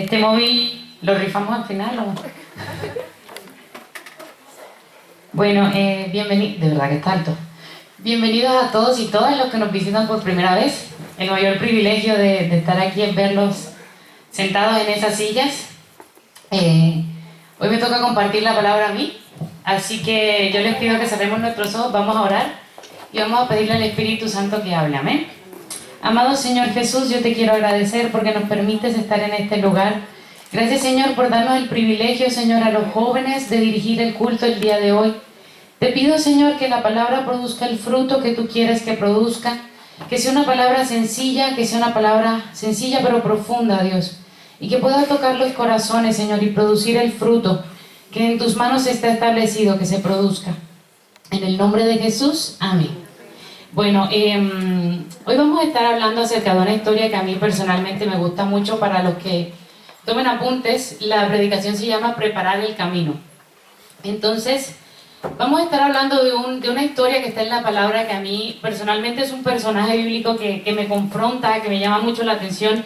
Este móvil lo rifamos al final, ¿o? Bueno, bienvenidos, de verdad que está alto. Bienvenidos a todos y todas los que nos visitan por primera vez. El mayor privilegio de estar aquí es verlos sentados en esas sillas. Hoy me toca compartir la palabra a mí, así que yo les pido que cerremos nuestros ojos, vamos a orar y vamos a pedirle al Espíritu Santo que hable, amén. Amado Señor Jesús, yo te quiero agradecer porque nos permites estar en este lugar. Gracias, Señor, por darnos el privilegio, Señor, a los jóvenes de dirigir el culto el día de hoy. Te pido, Señor, que la palabra produzca el fruto que tú quieres que produzca, que sea una palabra sencilla, pero profunda, Dios, y que pueda tocar los corazones, Señor, y producir el fruto que en tus manos está establecido que se produzca. En el nombre de Jesús, amén. Bueno, hoy vamos a estar hablando acerca de una historia que a mí personalmente me gusta mucho. Para los que tomen apuntes, la predicación se llama Preparar el Camino. Entonces, vamos a estar hablando de una historia que está en la palabra, que a mí personalmente es un personaje bíblico que me confronta, que me llama mucho la atención,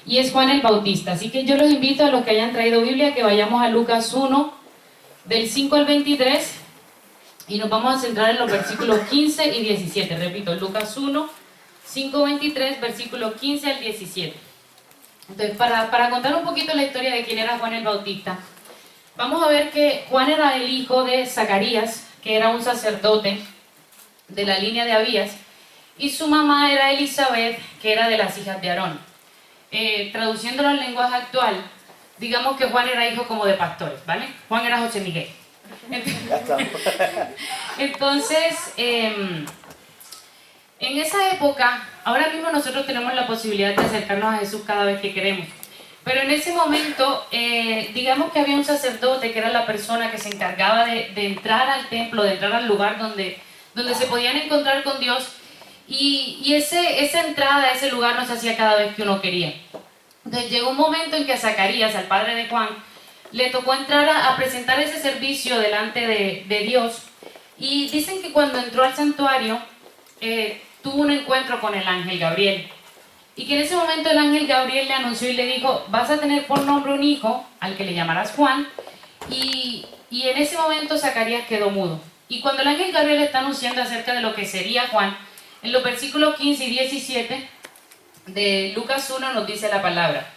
y es Juan el Bautista. Así que yo los invito a los que hayan traído Biblia que vayamos a Lucas 1, del 5 al 23, y nos vamos a centrar en los versículos 15 y 17. Repito, Lucas 1, 5, 23, versículos 15 al 17. Entonces, para contar un poquito la historia de quién era Juan el Bautista, vamos a ver que Juan era el hijo de Zacarías, que era un sacerdote de la línea de Abías, y su mamá era Elizabeth, que era de las hijas de Aarón. Traduciéndolo al lenguaje actual, digamos que Juan era hijo como de pastores, ¿vale? Juan era José Miguel. Entonces, en esa época, ahora mismo nosotros tenemos la posibilidad de acercarnos a Jesús cada vez que queremos. Pero en ese momento, digamos que había un sacerdote que era la persona que se encargaba de entrar al templo, de entrar al lugar donde se podían encontrar con Dios, y esa entrada a ese lugar no se hacía cada vez que uno quería. Entonces llegó un momento en que a Zacarías, al padre de Juan, le tocó entrar a presentar ese servicio delante de Dios, y dicen que cuando entró al santuario, tuvo un encuentro con el ángel Gabriel. Y que en ese momento el ángel Gabriel le anunció y le dijo: vas a tener por nombre un hijo al que le llamarás Juan. Y en ese momento Zacarías quedó mudo. Y cuando el ángel Gabriel está anunciando acerca de lo que sería Juan, en los versículos 15 y 17 de Lucas 1 nos dice la palabra: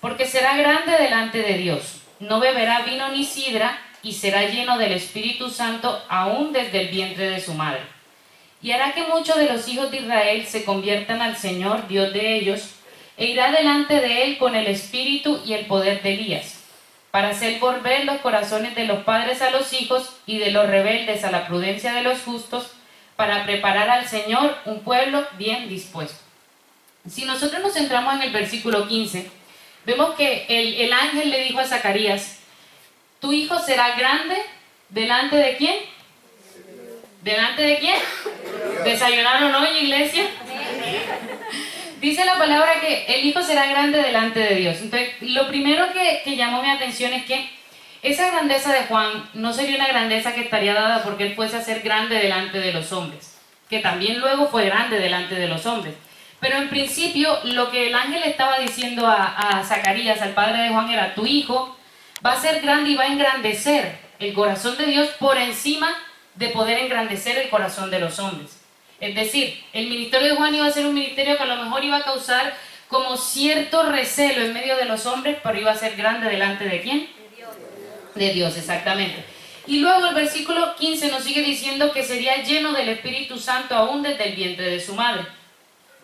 porque será grande delante de Dios, no beberá vino ni sidra, y será lleno del Espíritu Santo aún desde el vientre de su madre. Y hará que muchos de los hijos de Israel se conviertan al Señor, Dios de ellos, e irá delante de él con el espíritu y el poder de Elías, para hacer volver los corazones de los padres a los hijos y de los rebeldes a la prudencia de los justos, para preparar al Señor un pueblo bien dispuesto. Si nosotros nos centramos en el versículo 15, vemos que el ángel le dijo a Zacarías: tu hijo será grande, ¿delante de quién? ¿Delante de quién? ¿Desayunaron hoy, iglesia? Dice la palabra que el hijo será grande delante de Dios. Entonces, lo primero que llamó mi atención es que esa grandeza de Juan no sería una grandeza que estaría dada porque él fuese a ser grande delante de los hombres, que también luego fue grande delante de los hombres. Pero en principio, lo que el ángel estaba diciendo a Zacarías, al padre de Juan, era: tu hijo va a ser grande y va a engrandecer el corazón de Dios por encima de poder engrandecer el corazón de los hombres. Es decir, el ministerio de Juan iba a ser un ministerio que a lo mejor iba a causar como cierto recelo en medio de los hombres, pero iba a ser grande delante de ¿quién? De Dios, exactamente. Y luego el versículo 15 nos sigue diciendo que sería lleno del Espíritu Santo aún desde el vientre de su madre.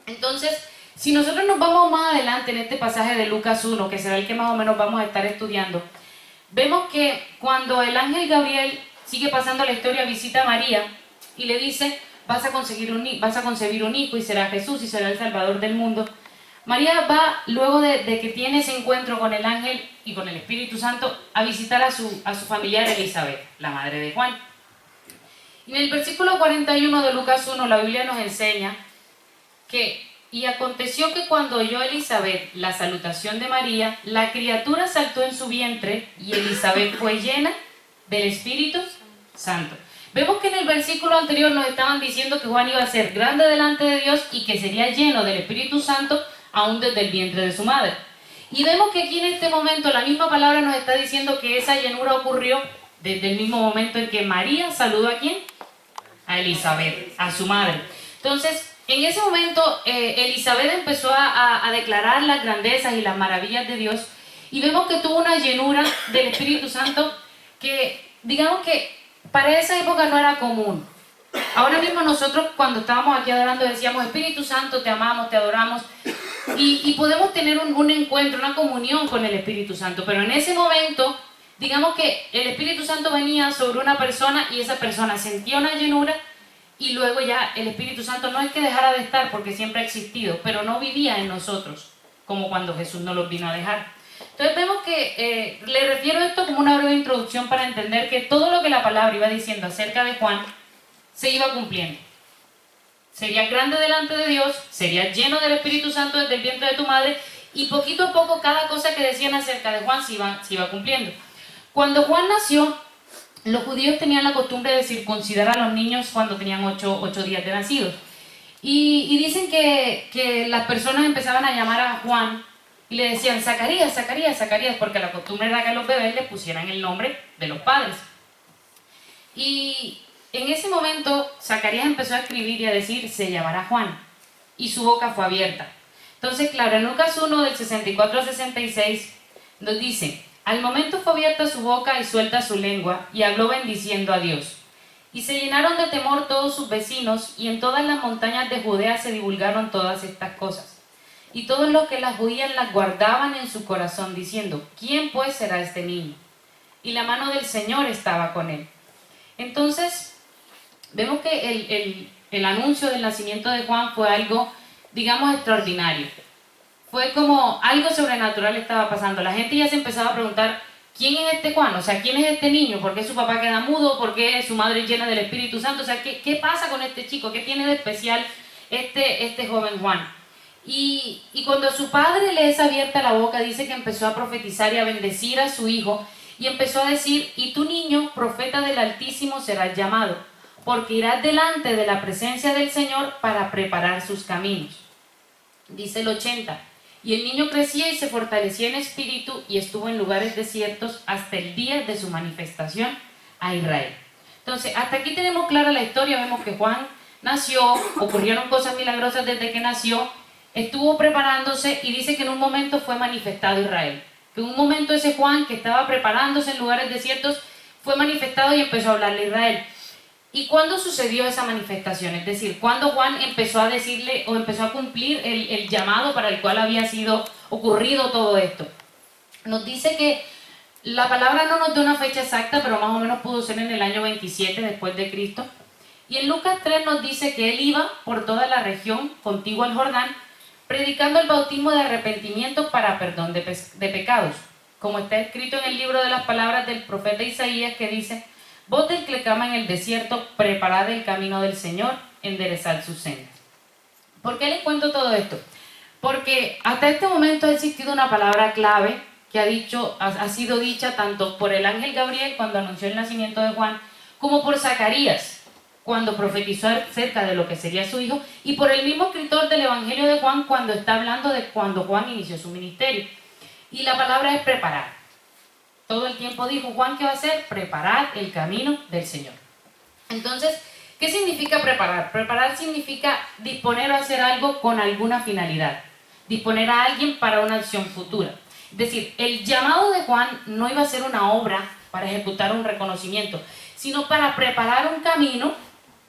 Entonces, si nosotros nos vamos más adelante en este pasaje de Lucas 1, que será el que más o menos vamos a estar estudiando, vemos que cuando el ángel Gabriel sigue pasando la historia, visita a María y le dice: vas a concebir un hijo y será Jesús y será el Salvador del mundo. María va, luego de que tiene ese encuentro con el ángel y con el Espíritu Santo, a visitar a su familiar Elizabeth, la madre de Juan. Y en el versículo 41 de Lucas 1, la Biblia nos enseña que: y aconteció que cuando oyó Elizabeth la salutación de María, la criatura saltó en su vientre, y Elizabeth fue llena del Espíritu Santo. Vemos que en el versículo anterior nos estaban diciendo que Juan iba a ser grande delante de Dios y que sería lleno del Espíritu Santo aún desde el vientre de su madre. Y vemos que aquí en este momento la misma palabra nos está diciendo que esa llenura ocurrió desde el mismo momento en que María saludó ¿a quién? A Elizabeth, a su madre. Entonces, en ese momento Elizabeth empezó a declarar las grandezas y las maravillas de Dios, y vemos que tuvo una llenura del Espíritu Santo que, digamos que para esa época no era común. Ahora mismo nosotros cuando estábamos aquí adorando decíamos: Espíritu Santo, te amamos, te adoramos, y podemos tener un encuentro, una comunión con el Espíritu Santo, pero en ese momento, digamos que el Espíritu Santo venía sobre una persona y esa persona sentía una llenura, y luego ya el Espíritu Santo no es que dejara de estar, porque siempre ha existido, pero no vivía en nosotros, como cuando Jesús nos los vino a dejar. Entonces vemos que le refiero a esto como una breve introducción para entender que todo lo que la palabra iba diciendo acerca de Juan se iba cumpliendo. Sería grande delante de Dios, sería lleno del Espíritu Santo desde el vientre de tu madre, y poquito a poco cada cosa que decían acerca de Juan se iba cumpliendo. Cuando Juan nació, los judíos tenían la costumbre de circuncidar a los niños cuando tenían 8 días de nacidos. Y dicen que las personas empezaban a llamar a Juan y le decían: Zacarías, Zacarías, Zacarías, porque la costumbre era que a los bebés les pusieran el nombre de los padres. Y en ese momento Zacarías empezó a escribir y a decir: se llamará Juan, y su boca fue abierta. Entonces, claro, en Lucas 1 del 64 al 66 nos dice: al momento fue abierta su boca y suelta su lengua, y habló bendiciendo a Dios. Y se llenaron de temor todos sus vecinos, y en todas las montañas de Judea se divulgaron todas estas cosas. Y todos los que las oían las guardaban en su corazón, diciendo: ¿quién pues será este niño? Y la mano del Señor estaba con él. Entonces, vemos que el anuncio del nacimiento de Juan fue algo, digamos, extraordinario. Fue como algo sobrenatural estaba pasando. La gente ya se empezaba a preguntar: ¿quién es este Juan? O sea, ¿quién es este niño? ¿Por qué su papá queda mudo? ¿Por qué su madre es llena del Espíritu Santo? O sea, ¿qué pasa con este chico? ¿Qué tiene de especial este joven Juan? Y cuando su padre le es abierta la boca, dice que empezó a profetizar y a bendecir a su hijo, y empezó a decir: y tu niño, profeta del Altísimo, serás llamado, porque irás delante de la presencia del Señor para preparar sus caminos. Dice el 80: y el niño crecía y se fortalecía en espíritu, y estuvo en lugares desiertos hasta el día de su manifestación a Israel. Entonces, hasta aquí tenemos clara la historia. Vemos que Juan nació, ocurrieron cosas milagrosas desde que nació, estuvo preparándose, y dice que en un momento fue manifestado a Israel. Que en un momento ese Juan, que estaba preparándose en lugares desiertos, fue manifestado y empezó a hablarle a Israel. ¿Y cuándo sucedió esa manifestación? Es decir, ¿cuándo Juan empezó a decirle o empezó a cumplir el llamado para el cual había sido ocurrido todo esto? Nos dice que la palabra no nos da una fecha exacta, pero más o menos pudo ser en el año 27 después de Cristo. Y en Lucas 3 nos dice que él iba por toda la región contigua al Jordán, predicando el bautismo de arrepentimiento para perdón de pecados, como está escrito en el libro de las palabras del profeta Isaías, que dice: voz del que clama en el desierto, preparad el camino del Señor, enderezad sus sendas. ¿Por qué les cuento todo esto? Porque hasta este momento ha existido una palabra clave que ha sido dicha tanto por el ángel Gabriel cuando anunció el nacimiento de Juan, como por Zacarías cuando profetizó acerca de lo que sería su hijo, y por el mismo escritor del Evangelio de Juan cuando está hablando de cuando Juan inició su ministerio. Y la palabra es preparar. Todo el tiempo dijo Juan que va a hacer: preparar el camino del Señor. Entonces, ¿qué significa preparar? Preparar significa disponer a hacer algo con alguna finalidad, disponer a alguien para una acción futura. Es decir, el llamado de Juan no iba a ser una obra para ejecutar un reconocimiento, sino para preparar un camino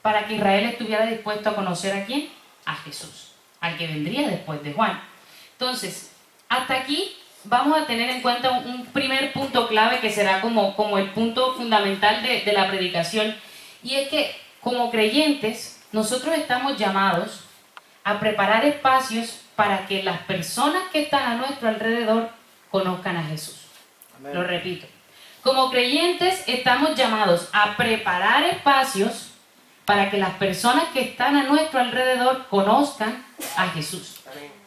para que Israel estuviera dispuesto a conocer ¿a quién? A Jesús, al que vendría después de Juan. Entonces, hasta aquí vamos a tener en cuenta un primer punto clave que será como el punto fundamental de la predicación, y es que como creyentes nosotros estamos llamados a preparar espacios para que las personas que están a nuestro alrededor conozcan a Jesús. Amén. Lo repito, como creyentes estamos llamados a preparar espacios para que las personas que están a nuestro alrededor conozcan a Jesús.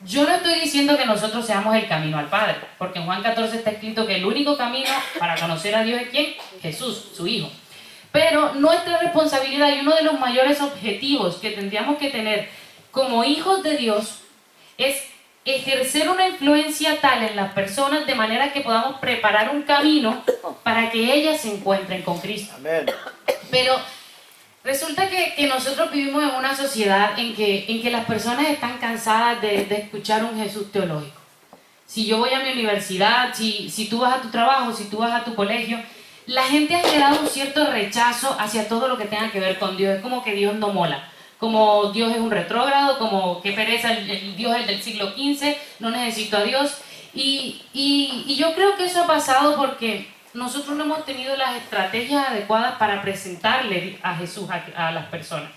Yo no estoy diciendo que nosotros seamos el camino al Padre, porque en Juan 14 está escrito que el único camino para conocer a Dios es ¿quién? Jesús, su Hijo. Pero nuestra responsabilidad y uno de los mayores objetivos que tendríamos que tener como hijos de Dios es ejercer una influencia tal en las personas de manera que podamos preparar un camino para que ellas se encuentren con Cristo. Amén. Pero resulta que nosotros vivimos en una sociedad en que las personas están cansadas de escuchar un Jesús teológico. Si yo voy a mi universidad, si tú vas a tu trabajo, si tú vas a tu colegio, la gente ha generado un cierto rechazo hacia todo lo que tenga que ver con Dios. Es como que Dios no mola, como Dios es un retrógrado, como que pereza el Dios es del siglo XV, no necesito a Dios. Y yo creo que eso ha pasado porque nosotros no hemos tenido las estrategias adecuadas para presentarle a Jesús a las personas.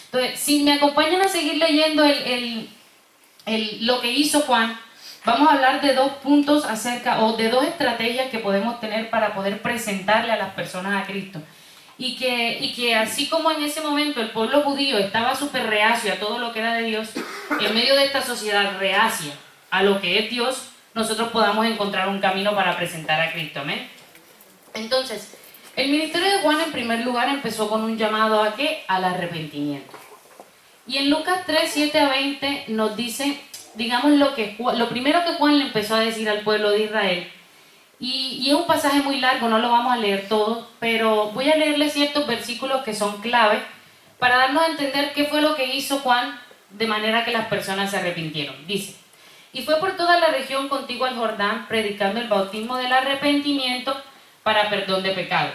Entonces, si me acompañan a seguir leyendo lo que hizo Juan, vamos a hablar de 2 puntos de 2 estrategias que podemos tener para poder presentarle a las personas a Cristo. Y que así como en ese momento el pueblo judío estaba súper reacio a todo lo que era de Dios, en medio de esta sociedad reacia a lo que es Dios, nosotros podamos encontrar un camino para presentar a Cristo. ¿Amén? Entonces, el ministerio de Juan en primer lugar empezó con un llamado ¿a qué? Al arrepentimiento. Y en Lucas 3, 7 a 20 nos dice, digamos, lo primero que Juan le empezó a decir al pueblo de Israel. Y es un pasaje muy largo, no lo vamos a leer todo, pero voy a leerle ciertos versículos que son clave para darnos a entender qué fue lo que hizo Juan de manera que las personas se arrepintieron. Dice, y fue por toda la región contigua al Jordán, predicando el bautismo del arrepentimiento para perdón de pecados.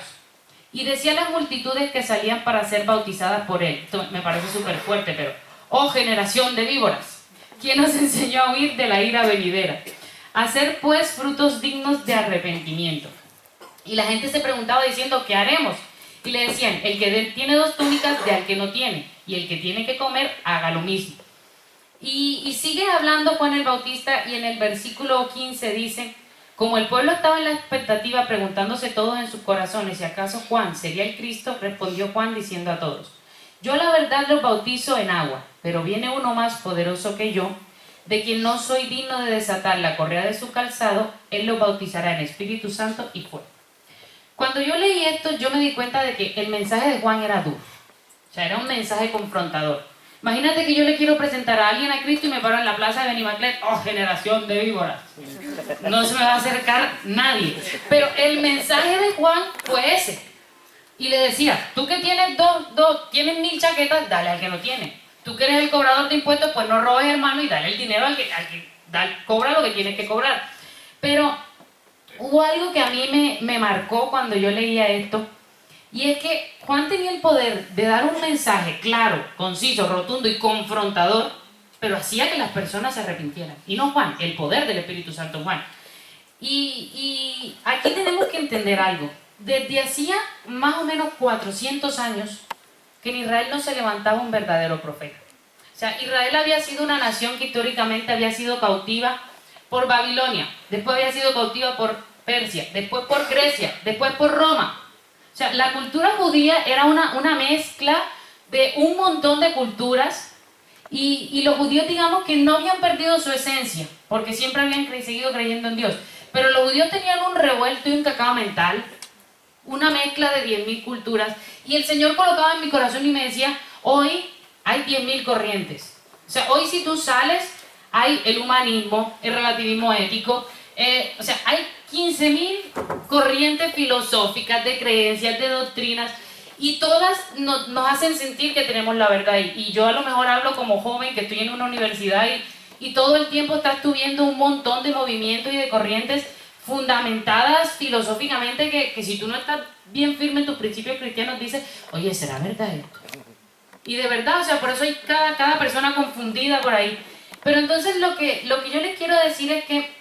Y decía a las multitudes que salían para ser bautizadas por él. Esto me parece súper fuerte, pero, oh generación de víboras, ¿quién os enseñó a huir de la ira venidera? Hacer pues frutos dignos de arrepentimiento. Y la gente se preguntaba diciendo, ¿qué haremos? Y le decían, el que tiene 2 túnicas, dé al que no tiene, y el que tiene que comer, haga lo mismo. Y sigue hablando Juan el Bautista, y en el versículo 15 dice, como el pueblo estaba en la expectativa preguntándose todos en sus corazones si acaso Juan sería el Cristo, respondió Juan diciendo a todos, yo la verdad los bautizo en agua, pero viene uno más poderoso que yo, de quien no soy digno de desatar la correa de su calzado, él los bautizará en Espíritu Santo y fuego. Cuando yo leí esto, yo me di cuenta de que el mensaje de Juan era duro, o sea, era un mensaje confrontador. Imagínate que yo le quiero presentar a alguien a Cristo y me paro en la plaza de Benimaclet, oh, generación de víboras. No se me va a acercar nadie. Pero el mensaje de Juan fue ese. Y le decía, tú que tienes tienes 1000 chaquetas, dale al que no tiene. Tú que eres el cobrador de impuestos, pues no robes, hermano, y dale el dinero al que cobra lo que tienes que cobrar. Pero hubo algo que a mí me marcó cuando yo leía esto. Y es que Juan tenía el poder de dar un mensaje claro, conciso, rotundo y confrontador, pero hacía que las personas se arrepintieran. Y no Juan, el poder del Espíritu Santo Juan. Y aquí tenemos que entender algo. Desde hacía más o menos 400 años que en Israel no se levantaba un verdadero profeta. O sea, Israel había sido una nación que históricamente había sido cautiva por Babilonia, después había sido cautiva por Persia, después por Grecia, después por Roma. O sea, la cultura judía era una mezcla de un montón de culturas y los judíos, digamos, que no habían perdido su esencia, porque siempre habían seguido creyendo en Dios. Pero los judíos tenían un revuelto y un cacao mental, una mezcla de 10.000 culturas, y el Señor colocaba en mi corazón y me decía, hoy hay 10.000 corrientes. O sea, hoy si tú sales, hay el humanismo, el relativismo ético, o sea, hay 15.000 corrientes filosóficas, de creencias, de doctrinas, y todas nos hacen sentir que tenemos la verdad. Y yo a lo mejor hablo como joven, que estoy en una universidad, y todo el tiempo estás tú viendo un montón de movimientos y de corrientes fundamentadas filosóficamente, que si tú no estás bien firme en tus principios cristianos, dices, oye, ¿será verdad esto? Y de verdad, o sea, por eso hay cada persona confundida por ahí. Pero entonces lo que yo les quiero decir es que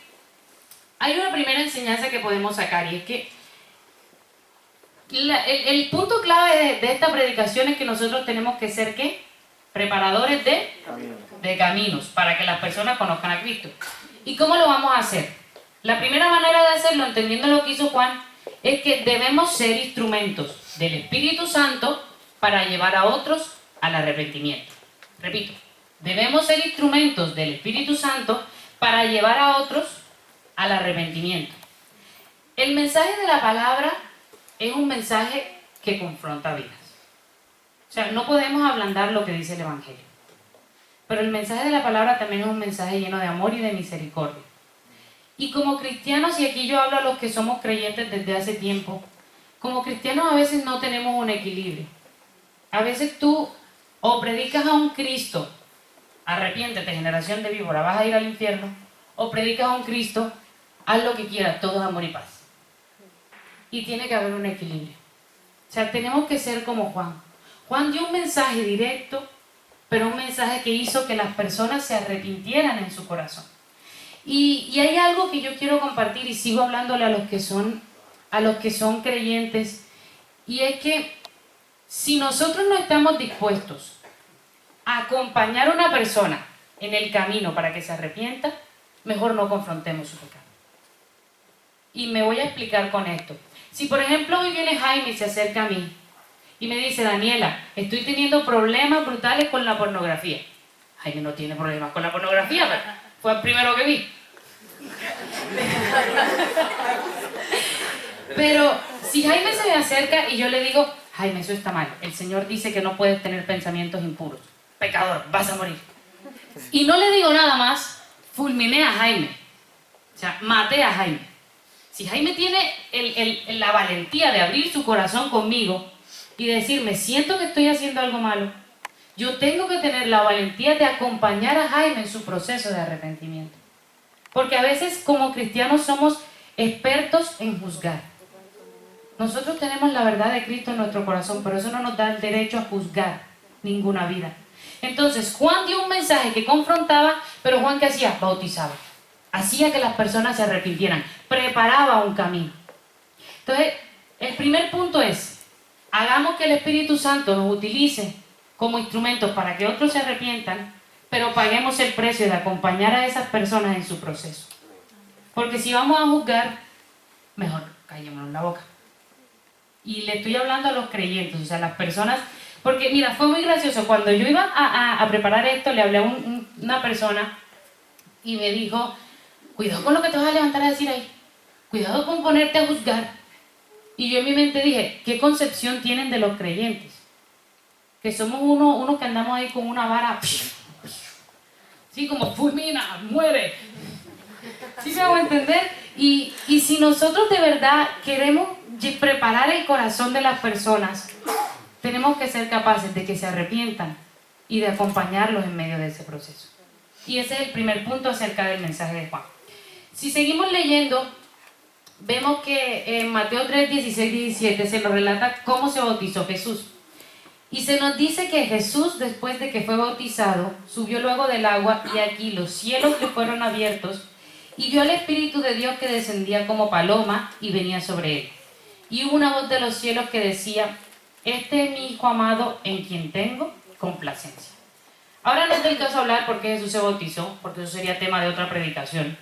hay una primera enseñanza que podemos sacar, y es que el punto clave de esta predicación es que nosotros tenemos que ser, ¿qué? Preparadores de caminos, para que las personas conozcan a Cristo. ¿Y cómo lo vamos a hacer? La primera manera de hacerlo, entendiendo lo que hizo Juan, es que debemos ser instrumentos del Espíritu Santo para llevar a otros al arrepentimiento. Repito, debemos ser instrumentos del Espíritu Santo para llevar a otros al arrepentimiento. El mensaje de la palabra es un mensaje que confronta vidas. O sea, no podemos ablandar lo que dice el Evangelio. pero el mensaje de la palabra también es un mensaje lleno de amor y de misericordia. Y como cristianos, y aquí yo hablo a los que somos creyentes desde hace tiempo, como cristianos a veces no tenemos un equilibrio. A veces tú o predicas a un Cristo, arrepiéntete, generación de víbora, vas a ir al infierno, o predicas a un Cristo, haz lo que quieras, todo es amor y paz. Y tiene que haber un equilibrio. O sea, tenemos que ser como Juan. Juan dio un mensaje directo, pero un mensaje que hizo que las personas se arrepintieran en su corazón. Y hay algo que yo quiero compartir y sigo hablándole a los que son creyentes, y es que si nosotros no estamos dispuestos a acompañar a una persona en el camino para que se arrepienta, mejor no confrontemos su pecado. Y me voy a explicar con esto. Si por ejemplo hoy viene Jaime y se acerca a mí y me dice: Daniela, estoy teniendo problemas brutales con la pornografía. Jaime no tiene problemas con la pornografía, pero fue el primero que vi. Pero si Jaime se me acerca y yo le digo: Jaime, eso está mal, el Señor dice que no puedes tener pensamientos impuros, pecador, vas a morir, y no le digo nada más, fulminé a Jaime, o sea, maté a Jaime. Si Jaime tiene la valentía de abrir su corazón conmigo y decirme: siento que estoy haciendo algo malo, yo tengo que tener la valentía de acompañar a Jaime en su proceso de arrepentimiento. Porque a veces como cristianos somos expertos en juzgar. Nosotros tenemos la verdad de Cristo en nuestro corazón, pero eso no nos da el derecho a juzgar ninguna vida. Entonces Juan dio un mensaje que confrontaba, pero Juan, ¿qué hacía? Bautizaba. Hacía que las personas se arrepintieran, preparaba un camino. Entonces, el primer punto es: hagamos que el Espíritu Santo nos utilice como instrumentos para que otros se arrepientan, pero paguemos el precio de acompañar a esas personas en su proceso. Porque si vamos a juzgar, mejor callémonos la boca. Y le estoy hablando a los creyentes, o sea, las personas, porque mira, fue muy gracioso. Cuando yo iba a preparar esto, le hablé a una persona y me dijo: cuidado con lo que te vas a levantar a decir ahí, cuidado con ponerte a juzgar. Y yo en mi mente dije: ¿qué concepción tienen de los creyentes? Que somos uno que andamos ahí con una vara, sí, como fulmina, muere. ¿Sí me hago entender? Y si nosotros de verdad queremos preparar el corazón de las personas, tenemos que ser capaces de que se arrepientan y de acompañarlos en medio de ese proceso. Y ese es el primer punto acerca del mensaje de Juan. Si seguimos leyendo, vemos que en Mateo 3, 16, 17 se nos relata cómo se bautizó Jesús. Y se nos dice que Jesús, después de que fue bautizado, subió luego del agua, y aquí los cielos le fueron abiertos, y vio al Espíritu de Dios que descendía como paloma y venía sobre él. Y hubo una voz de los cielos que decía: este es mi Hijo amado, en quien tengo complacencia. Ahora no es del caso hablar por qué Jesús se bautizó, porque eso sería tema de otra predicación.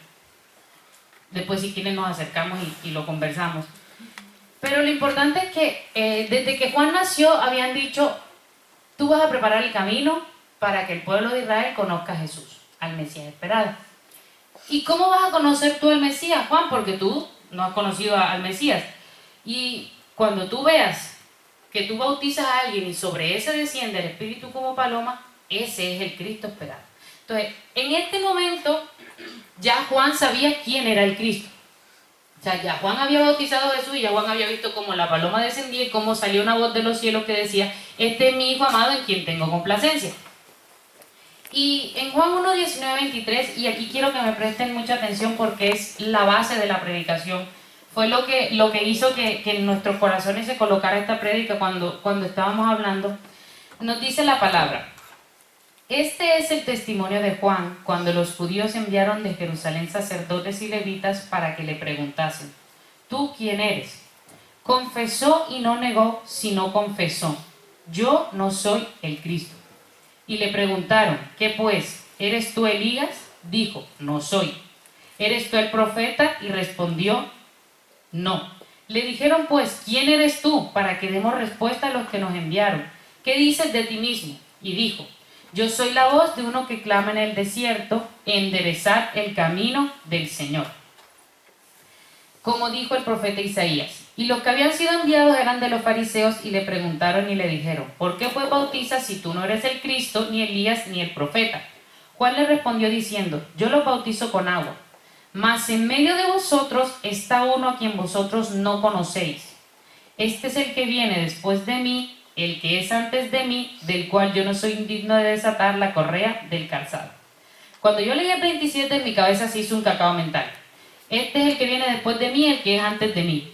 Después, si quieren, nos acercamos y lo conversamos. Pero lo importante es que desde que Juan nació habían dicho: tú vas a preparar el camino para que el pueblo de Israel conozca a Jesús, al Mesías esperado. ¿Y cómo vas a conocer tú al Mesías, Juan? Porque tú no has conocido al Mesías. Y cuando tú veas que tú bautizas a alguien y sobre ese desciende el Espíritu como paloma, ese es el Cristo esperado. Entonces, en este momento ya Juan sabía quién era el Cristo. O sea, ya Juan había bautizado a Jesús y ya Juan había visto cómo la paloma descendía y cómo salió una voz de los cielos que decía: este es mi Hijo amado, en quien tengo complacencia. Y en Juan 1, 19, 23, y aquí quiero que me presten mucha atención porque es la base de la predicación, fue lo que hizo que en nuestros corazones se colocara esta prédica cuando estábamos hablando. Nos dice la palabra: este es el testimonio de Juan cuando los judíos enviaron de Jerusalén sacerdotes y levitas para que le preguntasen: ¿tú quién eres? Confesó y no negó, sino confesó: yo no soy el Cristo. Y le preguntaron: ¿qué pues? ¿Eres tú Elías? Dijo: no soy. ¿Eres tú el profeta? Y respondió: no. Le dijeron pues: ¿quién eres tú? Para que demos respuesta a los que nos enviaron. ¿Qué dices de ti mismo? Y dijo: yo soy la voz de uno que clama en el desierto: enderezad el camino del Señor. Como dijo el profeta Isaías. Y los que habían sido enviados eran de los fariseos, y le preguntaron y le dijeron: ¿por qué pues bautizas si tú no eres el Cristo, ni Elías, ni el profeta? Juan le respondió diciendo: yo los bautizo con agua, mas en medio de vosotros está uno a quien vosotros no conocéis. Este es el que viene después de mí, el que es antes de mí, del cual yo no soy indigno de desatar la correa del calzado. Cuando yo leí el 27, en mi cabeza se hizo un cacao mental. Este es el que viene después de mí, el que es antes de mí.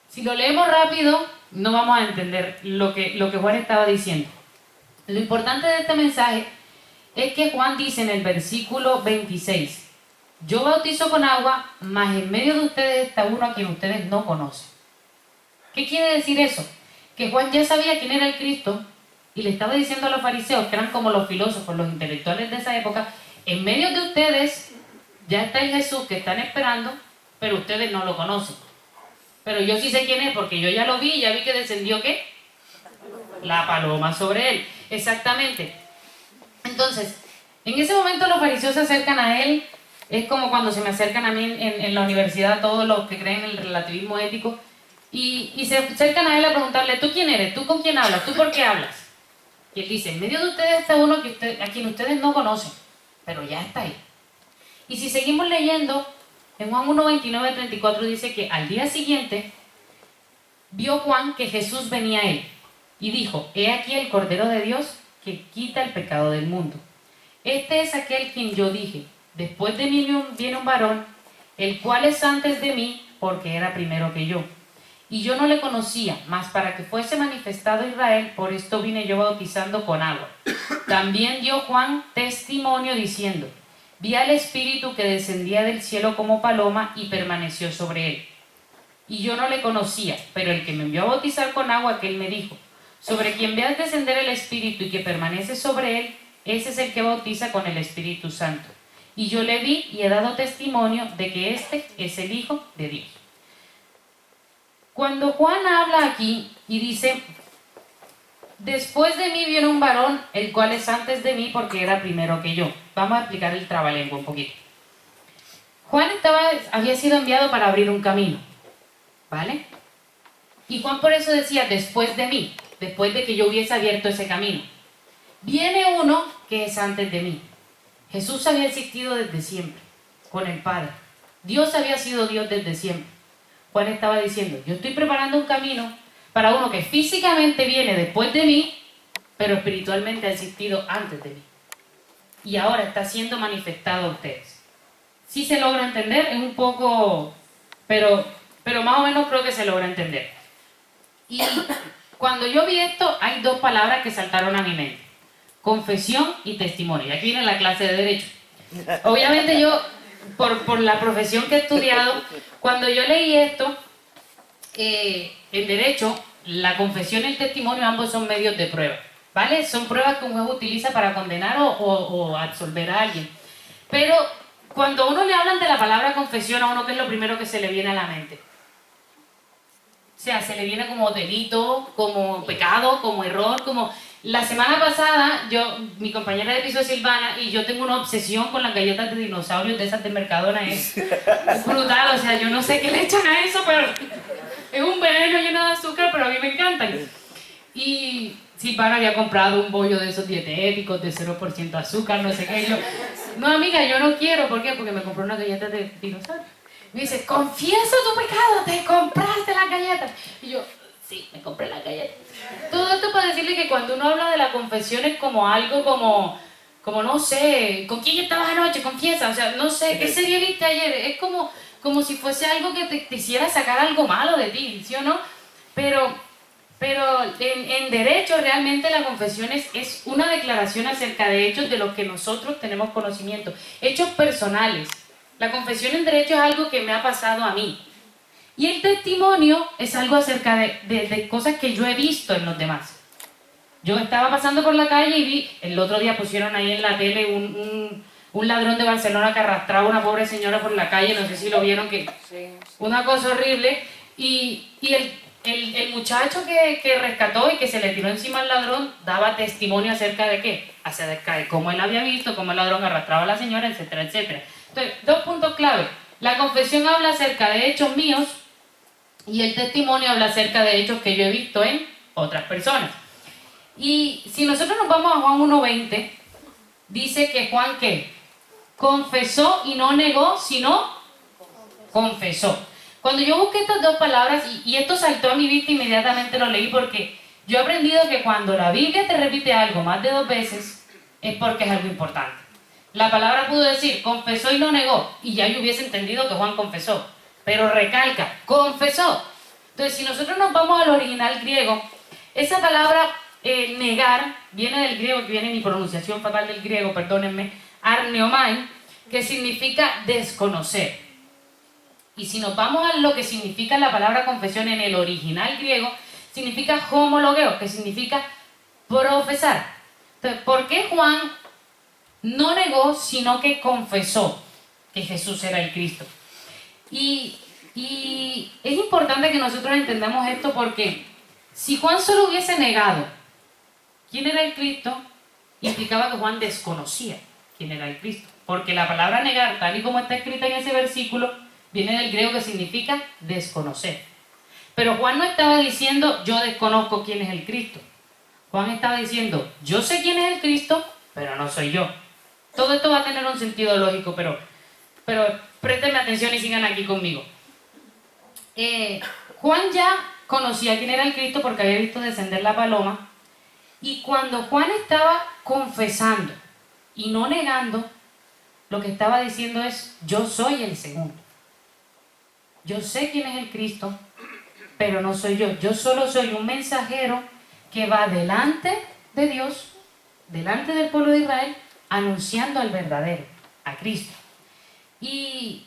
Si lo leemos rápido, no vamos a entender lo que Juan estaba diciendo. Lo importante de este mensaje es que Juan dice en el versículo 26, yo bautizo con agua, mas en medio de ustedes está uno a quien ustedes no conocen. ¿Qué quiere decir eso? Que Juan ya sabía quién era el Cristo y le estaba diciendo a los fariseos, que eran como los filósofos, los intelectuales de esa época, en medio de ustedes ya está el Jesús que están esperando, pero ustedes no lo conocen. Pero yo sí sé quién es, porque yo ya lo vi y ya vi que descendió, ¿qué? La paloma sobre él. Exactamente. Entonces, en ese momento los fariseos se acercan a él. Es como cuando se me acercan a mí en la universidad todos los que creen en el relativismo ético. Y se acercan a él a preguntarle: ¿tú quién eres? ¿Tú con quién hablas? ¿Tú por qué hablas? Y él dice: en medio de ustedes está uno a quien ustedes no conocen, pero ya está ahí. Y si seguimos leyendo, en Juan 1, 29, 34 dice que al día siguiente vio Juan que Jesús venía a él y dijo: he aquí el Cordero de Dios que quita el pecado del mundo. Este es aquel quien yo dije: después de mí viene un varón, el cual es antes de mí, porque era primero que yo. Y yo no le conocía, mas para que fuese manifestado Israel, por esto vine yo bautizando con agua. También dio Juan testimonio diciendo: vi al Espíritu que descendía del cielo como paloma y permaneció sobre él. Y yo no le conocía, pero el que me envió a bautizar con agua, aquel me dijo: sobre quien veas descender el Espíritu y que permanece sobre él, ese es el que bautiza con el Espíritu Santo. Y yo le vi y he dado testimonio de que este es el Hijo de Dios. Cuando Juan habla aquí y dice: después de mí viene un varón, el cual es antes de mí porque era primero que yo. Vamos a explicar el trabalengua un poquito. Juan había sido enviado para abrir un camino, ¿vale? Y Juan por eso decía: después de mí, después de que yo hubiese abierto ese camino, viene uno que es antes de mí. Jesús había existido desde siempre, con el Padre. Dios había sido Dios desde siempre. Juan estaba diciendo: yo estoy preparando un camino para uno que físicamente viene después de mí, pero espiritualmente ha existido antes de mí. Y ahora está siendo manifestado a ustedes. Sí se logra entender, es un poco, pero más o menos creo que se logra entender. Y cuando yo vi esto, hay dos palabras que saltaron a mi mente: confesión y testimonio. Y aquí viene la clase de Derecho. Obviamente yo, por la profesión que he estudiado, cuando yo leí esto, en Derecho, la confesión y el testimonio ambos son medios de prueba, ¿vale? Son pruebas que un juez utiliza para condenar o absolver a alguien. Pero cuando a uno le hablan de la palabra confesión, a uno, ¿qué es lo primero que se le viene a la mente? O sea, se le viene como delito, como pecado, como error, como... La semana pasada, mi compañera de piso es Silvana, y yo tengo una obsesión con las galletas de dinosaurios de esas de Mercadona, es brutal, o sea, yo no sé qué le echan a eso, pero es un veneno lleno de azúcar, pero a mí me encantan. Y Silvana había comprado un bollo de esos dietéticos de 0% azúcar, no sé qué, y yo, no amiga, yo no quiero, ¿por qué? Porque me compré unas galletas de dinosaurio. Me dice: confiesa tu pecado, te compraste las galletas. Y yo: sí, me compré las galletas. Todo esto para decirle que cuando uno habla de la confesión es como algo como no sé, ¿con quién estabas anoche? Confiesa, o sea, no sé, ¿qué serie viste ayer? Es como si fuese algo que te hiciera sacar algo malo de ti, ¿sí o no? Pero en Derecho realmente la confesión es una declaración acerca de hechos de los que nosotros tenemos conocimiento, hechos personales. La confesión en Derecho es algo que me ha pasado a mí. Y el testimonio es algo acerca de cosas que yo he visto en los demás. Yo estaba pasando por la calle y vi, el otro día pusieron ahí en la tele un ladrón de Barcelona que arrastraba a una pobre señora por la calle, no sé si lo vieron, que una cosa horrible. Y el muchacho que rescató y que se le tiró encima al ladrón daba testimonio acerca de qué, acerca de cómo él había visto, cómo el ladrón arrastraba a la señora, etcétera, etcétera. Entonces, dos puntos clave: la confesión habla acerca de hechos míos y el testimonio habla acerca de hechos que yo he visto en otras personas. Y si nosotros nos vamos a Juan 1:20, dice que Juan, ¿qué? Confesó y no negó, sino confesó. Cuando yo busqué estas dos palabras, y esto saltó a mi vista, inmediatamente lo leí porque yo he aprendido que cuando la Biblia te repite algo más de 2 veces, es porque es algo importante. La palabra pudo decir, confesó y no negó, y ya yo hubiese entendido que Juan confesó, pero recalca, confesó. Entonces, si nosotros nos vamos al original griego, esa palabra negar viene del griego, que viene mi pronunciación fatal del griego, perdónenme, arneomai, que significa desconocer. Y si nos vamos a lo que significa la palabra confesión en el original griego, significa homologeo, que significa profesar. Entonces, ¿por qué Juan no negó, sino que confesó que Jesús era el Cristo? Y es importante que nosotros entendamos esto porque si Juan solo hubiese negado quién era el Cristo, implicaba que Juan desconocía quién era el Cristo. Porque la palabra negar, tal y como está escrita en ese versículo, viene del griego que significa desconocer. Pero Juan no estaba diciendo, yo desconozco quién es el Cristo. Juan estaba diciendo, yo sé quién es el Cristo, pero no soy yo. Todo esto va a tener un sentido lógico, pero préstenme atención y sigan aquí conmigo. Juan ya conocía quién era el Cristo porque había visto descender la paloma. Y cuando Juan estaba confesando y no negando, lo que estaba diciendo es, yo soy el segundo. Yo sé quién es el Cristo, pero no soy yo. Yo solo soy un mensajero que va delante de Dios, delante del pueblo de Israel, anunciando al verdadero, a Cristo. Y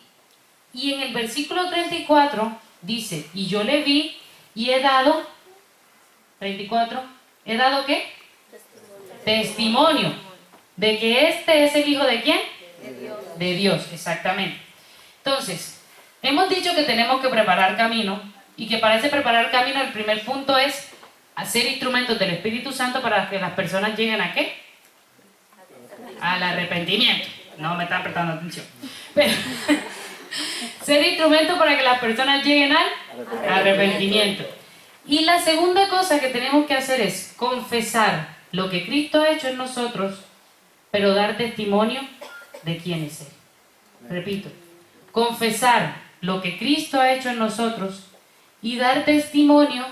en el versículo 34 dice, y yo le vi y he dado, 34, ¿he dado qué? Testimonio de que este es el Hijo de ¿quién? De Dios. De Dios, exactamente. Entonces, hemos dicho que tenemos que preparar camino y que para ese preparar camino el primer punto es hacer instrumentos del Espíritu Santo para que las personas lleguen ¿a qué? Al arrepentimiento. No me están prestando atención. Pero, ser instrumentos para que las personas lleguen al arrepentimiento. Y la segunda cosa que tenemos que hacer es confesar lo que Cristo ha hecho en nosotros, pero dar testimonio de quién es Él. Repito, confesar lo que Cristo ha hecho en nosotros y dar testimonio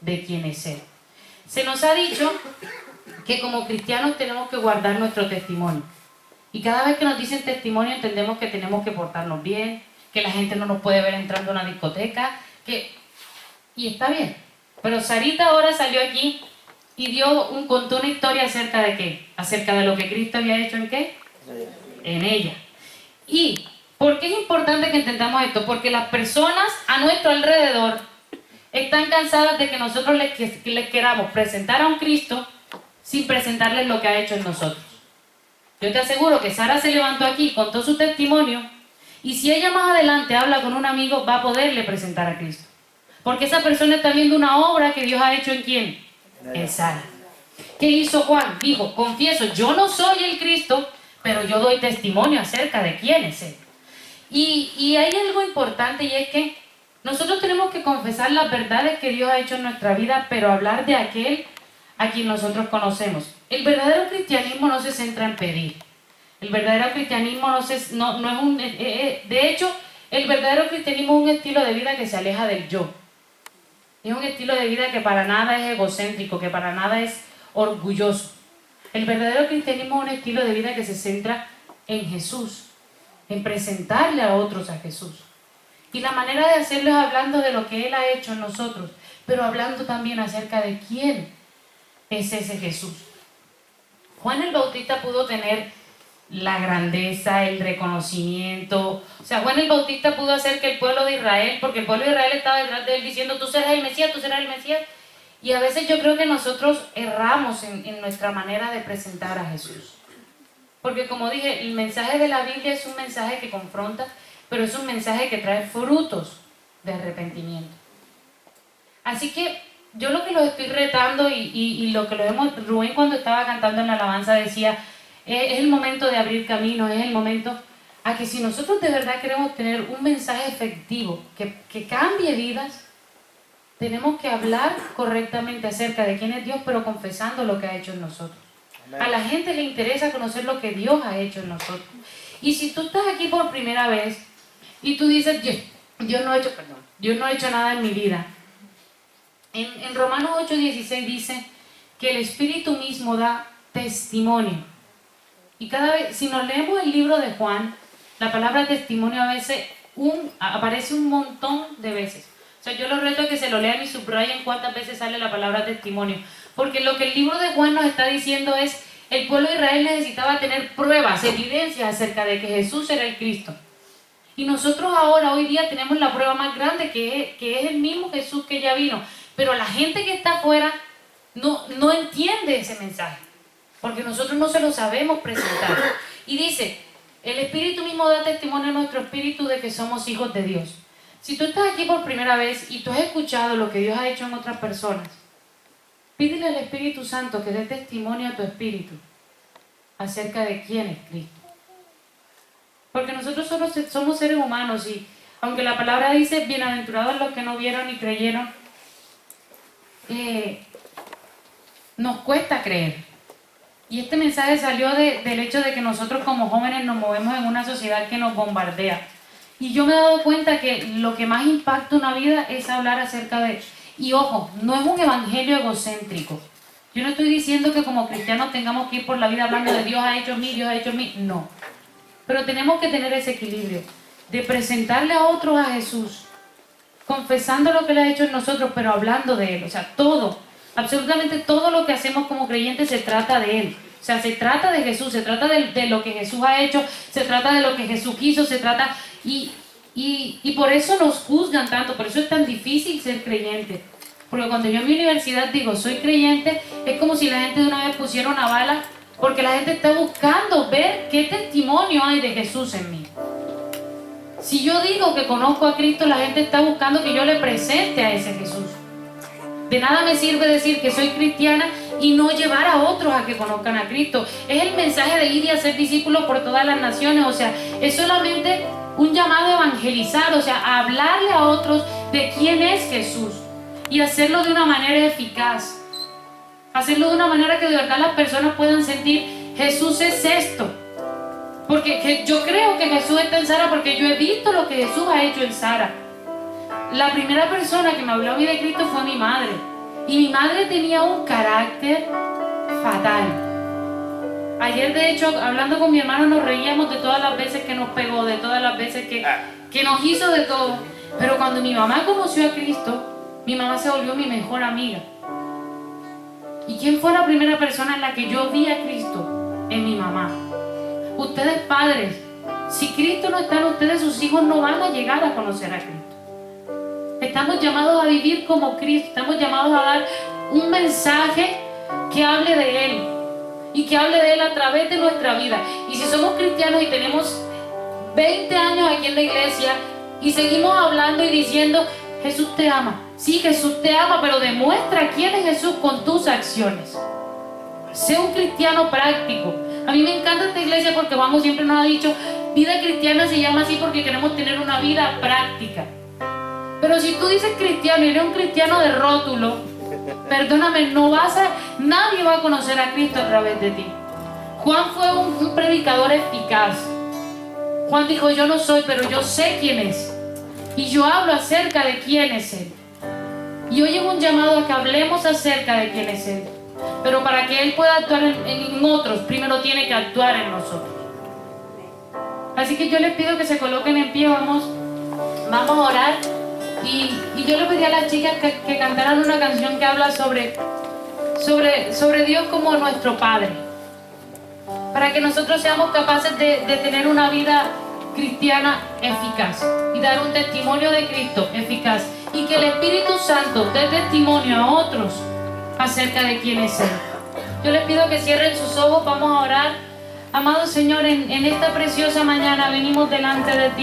de quién es Él. Se nos ha dicho que como cristianos tenemos que guardar nuestro testimonio. Y cada vez que nos dicen testimonio entendemos que tenemos que portarnos bien, que la gente no nos puede ver entrando a una discoteca, y está bien. Pero Sarita ahora salió aquí y contó una historia acerca de qué, acerca de lo que Cristo había hecho en qué, en ella. ¿Y por qué es importante que entendamos esto? Porque las personas a nuestro alrededor están cansadas de que nosotros les queramos presentar a un Cristo sin presentarles lo que ha hecho en nosotros. Yo te aseguro que Sara se levantó aquí, contó su testimonio, y si ella más adelante habla con un amigo, va a poderle presentar a Cristo. Porque esa persona está viendo una obra que Dios ha hecho en ¿quién? En Sara. ¿Qué hizo Juan? Dijo, confieso, yo no soy el Cristo, pero yo doy testimonio acerca de quién es Él. Y hay algo importante, y es que nosotros tenemos que confesar las verdades que Dios ha hecho en nuestra vida, pero hablar de aquel a quien nosotros conocemos. El verdadero cristianismo no se centra en pedir. El verdadero cristianismo no es un... de hecho, el verdadero cristianismo es un estilo de vida que se aleja del yo. Es un estilo de vida que para nada es egocéntrico, que para nada es orgulloso. El verdadero cristianismo es un estilo de vida que se centra en Jesús, en presentarle a otros a Jesús. Y la manera de hacerlo es hablando de lo que Él ha hecho en nosotros, pero hablando también acerca de quién es ese Jesús. Juan el Bautista pudo tener la grandeza, el reconocimiento. O sea, Juan el Bautista pudo hacer que el pueblo de Israel, porque el pueblo de Israel estaba detrás de él diciendo, tú serás el Mesías, tú serás el Mesías. Y a veces yo creo que nosotros erramos en nuestra manera de presentar a Jesús. Porque como dije, el mensaje de la Biblia es un mensaje que confronta, pero es un mensaje que trae frutos de arrepentimiento. Así que yo lo que los estoy retando y lo que lo vemos, Rubén cuando estaba cantando en la alabanza decía, es el momento de abrir caminos, es el momento a que si nosotros de verdad queremos tener un mensaje efectivo que cambie vidas, tenemos que hablar correctamente acerca de quién es Dios, pero confesando lo que ha hecho en nosotros. Amén. A la gente le interesa conocer lo que Dios ha hecho en nosotros. Y si tú estás aquí por primera vez y tú dices, Dios no ha hecho nada en mi vida. En Romanos 8:16 dice que el Espíritu mismo da testimonio. Y cada vez, si nos leemos el libro de Juan, la palabra testimonio a veces aparece un montón de veces. O sea, yo los reto a que se lo lean y subrayen cuántas veces sale la palabra testimonio. Porque lo que el libro de Juan nos está diciendo es, el pueblo de Israel necesitaba tener pruebas, evidencias acerca de que Jesús era el Cristo. Y nosotros ahora, hoy día, tenemos la prueba más grande, que es el mismo Jesús que ya vino. Pero la gente que está afuera no entiende ese mensaje, porque nosotros no se lo sabemos presentar. Y dice, el Espíritu mismo da testimonio a nuestro espíritu de que somos hijos de Dios. Si tú estás aquí por primera vez y tú has escuchado lo que Dios ha hecho en otras personas, pídele al Espíritu Santo que dé testimonio a tu espíritu acerca de quién es Cristo. Porque nosotros solo somos seres humanos y aunque la palabra dice, bienaventurados los que no vieron y creyeron, nos cuesta creer. Y este mensaje salió del hecho de que nosotros como jóvenes nos movemos en una sociedad que nos bombardea. Y yo me he dado cuenta que lo que más impacta una vida es hablar acerca de... Y ojo, no es un evangelio egocéntrico. Yo no estoy diciendo que como cristianos tengamos que ir por la vida hablando de Dios ha hecho en mí, Dios ha hecho en mí. No. Pero tenemos que tener ese equilibrio de presentarle a otros a Jesús, confesando lo que Él ha hecho en nosotros, pero hablando de Él. O sea, todo, absolutamente todo lo que hacemos como creyentes se trata de Él. O sea, se trata de Jesús, se trata de lo que Jesús ha hecho, se trata de lo que Jesús quiso, se trata... Y por eso nos juzgan tanto, por eso es tan difícil ser creyente. Porque cuando yo en mi universidad digo, soy creyente, es como si la gente de una vez pusiera una bala, porque la gente está buscando ver qué testimonio hay de Jesús en mí. Si yo digo que conozco a Cristo, la gente está buscando que yo le presente a ese Jesús. De nada me sirve decir que soy cristiana y no llevar a otros a que conozcan a Cristo. Es el mensaje de ir y hacer discípulos por todas las naciones. O sea, es solamente un llamado a evangelizar, o sea, a hablarle a otros de quién es Jesús. Y hacerlo de una manera eficaz. Hacerlo de una manera que de verdad las personas puedan sentir, Jesús es esto. Porque yo creo que Jesús está en Sara porque yo he visto lo que Jesús ha hecho en Sara. La primera persona que me habló a mí de Cristo fue mi madre. Y mi madre tenía un carácter fatal. Ayer, de hecho, hablando con mi hermano, nos reíamos de todas las veces que nos pegó, de todas las veces que nos hizo de todo. Pero cuando mi mamá conoció a Cristo, mi mamá se volvió mi mejor amiga. ¿Y quién fue la primera persona en la que yo vi a Cristo? En mi mamá. Ustedes padres, si Cristo no está en ustedes, sus hijos no van a llegar a conocer a Cristo. Estamos llamados a vivir como Cristo, estamos llamados a dar un mensaje que hable de Él y que hable de Él a través de nuestra vida. Y si somos cristianos y tenemos 20 años aquí en la iglesia y seguimos hablando y diciendo, Jesús te ama. Sí, Jesús te ama, pero demuestra quién es Jesús con tus acciones. Sé un cristiano práctico. A mí me encanta esta iglesia porque Juanjo siempre nos ha dicho, vida cristiana se llama así porque queremos tener una vida práctica. Pero si tú dices cristiano y eres un cristiano de rótulo, perdóname, nadie va a conocer a Cristo a través de ti. Juan fue un predicador eficaz. Juan dijo, yo no soy, pero yo sé quién es. Y yo hablo acerca de quién es Él. Y hoy es un llamado a que hablemos acerca de quién es Él. Pero para que Él pueda actuar en otros, primero tiene que actuar en nosotros. Así que yo les pido que se coloquen en pie, vamos a orar. Y yo le pedí a las chicas que cantaran una canción que habla sobre Dios como nuestro Padre. Para que nosotros seamos capaces de tener una vida cristiana eficaz y dar un testimonio de Cristo eficaz. Y que el Espíritu Santo dé testimonio a otros acerca de quién es Él. Yo les pido que cierren sus ojos, vamos a orar. Amado Señor, en esta preciosa mañana venimos delante de ti.